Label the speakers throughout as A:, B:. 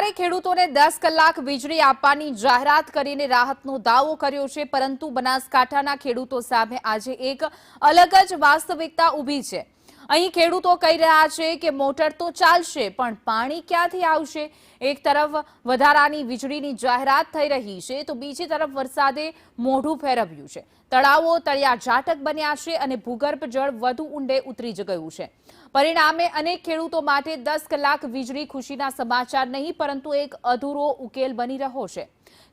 A: સરકારે ખેડૂતોને 10 કલાક વીજળી આપવાની જાહેરાત કરીને રાહતનો દાવો કર્યો છે, પરંતુ બનાસકાંઠાના ખેડૂતો સામે આજે એક અલગ જ વાસ્તવિકતા ઊભી છે। અહીં ખેડૂતો કહી રહ્યા છે કે મોટર તો ચાલશે, પણ પાણી ક્યાંથી આવશે? એક તરફ વધારાની વીજળીની જાહેરાત થઈ રહી છે, તો બીજી તરફ વરસાદે મોઢું ફેરવ્યું છે। તળાવો તળિયા જાટક બન્યા છે અને ભૂગર્ભ જળ વધુ ઊંડે ઉતરી ગયું છે। પરિણામે અનેક ખેડૂતો માટે 10 કલાક વીજળી ખુશીના સમાચાર નહીં, પરંતુ એક અધૂરો ઉકેલ બની રહ્યો છે।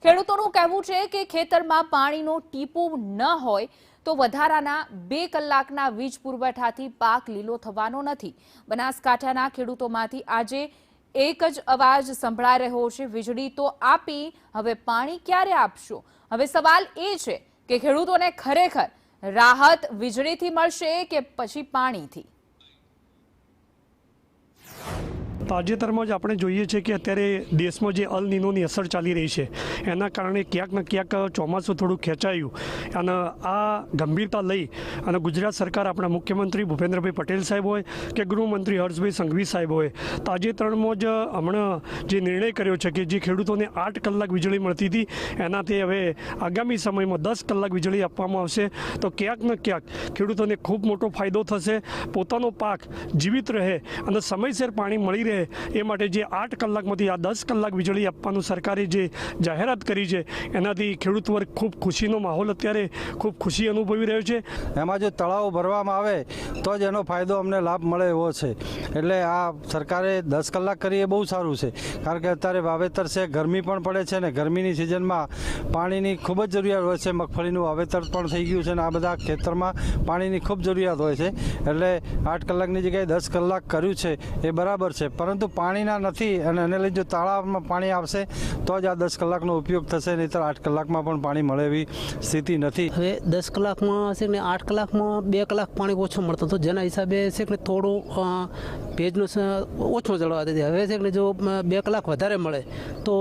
A: ખેડૂતોનું કહેવું છે કે ખેતરમાં પાણીનો ટીપું ન હોય તો વધારાના 2 કલાકના વીજ પુરવઠાથી પાક લીલો થવાનો નથી। બનાસકાંઠાના ખેડૂતોમાંથી આજે એક જ અવાજ સંભળાઈ રહ્યો છે, વીજળી તો આપી, હવે પાણી ક્યારે આપશો? હવે સવાલ એ છે કે ખેડૂતોને ખરેખર રાહત વીજળીથી મળશે કે પછી પાણીથી?
B: તાજેતરમાં જ આપણે જોઈએ છે કે અત્યારે દેશમાં જે અલ નીનોની અસર ચાલી રહી છે, એના કારણે ક્યાંક ને ક્યાંક ચોમાસું થોડું ખેંચાયું અને આ ગંભીરતા લઈ અને ગુજરાત સરકાર, આપણા મુખ્યમંત્રી ભૂપેન્દ્રભાઈ પટેલ સાહેબ હોય કે ગૃહમંત્રી હર્ષભાઈ સંઘવી સાહેબ હોય, તાજેતરમાં જ હમણાં જે નિર્ણય કર્યો છે કે જે ખેડૂતોને 8 કલાક વીજળી મળતી હતી, એનાથી હવે આગામી સમયમાં 10 કલાક વીજળી આપવામાં આવશે। તો ક્યાંક ને ક્યાંક ખેડૂતોને ખૂબ મોટો ફાયદો થશે, પોતાનો પાક જીવિત રહે અને સમયસર પાણી મળી રહે એ માટે જે 8 કલાકમાંથી આ 10 કલાક વીજળી આપવાનું સરકારે જે જાહેરાત કરી છે, એનાથી ખેડૂત વર્ગ ખૂબ ખુશીનો માહોલ અત્યારે ખૂબ ખુશી અનુભવી રહ્યો છે।
C: એમાં જો તળાવ ભરવામાં આવે તો જ એનો ફાયદો અમને લાભ મળે એવો છે, એટલે આ સરકારે 10 કલાક કરી એ બહુ સારું છે, કારણ કે અત્યારે વાવેતર છે, ગરમી પણ પડે છે ને ગરમીની સિઝનમાં પાણીની ખૂબ જ જરૂરિયાત હોય છે। મગફળીનું વાવેતર પણ થઈ ગયું છે ને આ બધા ખેતરમાં પાણીની ખૂબ જરૂરિયાત હોય છે, એટલે 8 કલાકની જગ્યાએ 10 કલાક કર્યું છે એ બરાબર છે, પરંતુ પાણીના નથી અને એને લઈને જો તળાવમાં પાણી આવશે તો જ આ 10 કલાકનો ઉપયોગ થશે, નહીંતર 8 કલાકમાં પણ પાણી મળે એવી સ્થિતિ નથી।
D: હવે 10 કલાકમાં છે ને 8 કલાકમાં 2 કલાક પાણી ઓછું મળતું હતું, જેના હિસાબે છે કે થોડું ભેજનો ઓછો જળવા દેતી। હવે છે કે જો 2 કલાક વધારે મળે તો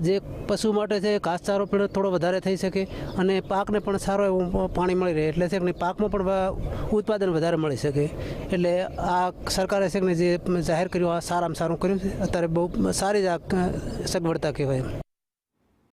D: જે પશુ માટે છે ઘાસચારો પણ થોડો વધારે થઈ શકે અને પાકને પણ સારો એવું પાણી મળી રહે, એટલે છે કે પાકમાં પણ ઉત્પાદન વધારે મળી શકે। એટલે આ સરકારે છે કે જે જાહેર કર્યું આ સારામાં સારું કર્યું છે, અત્યારે બહુ સારી જ સગવડતા કહેવાય।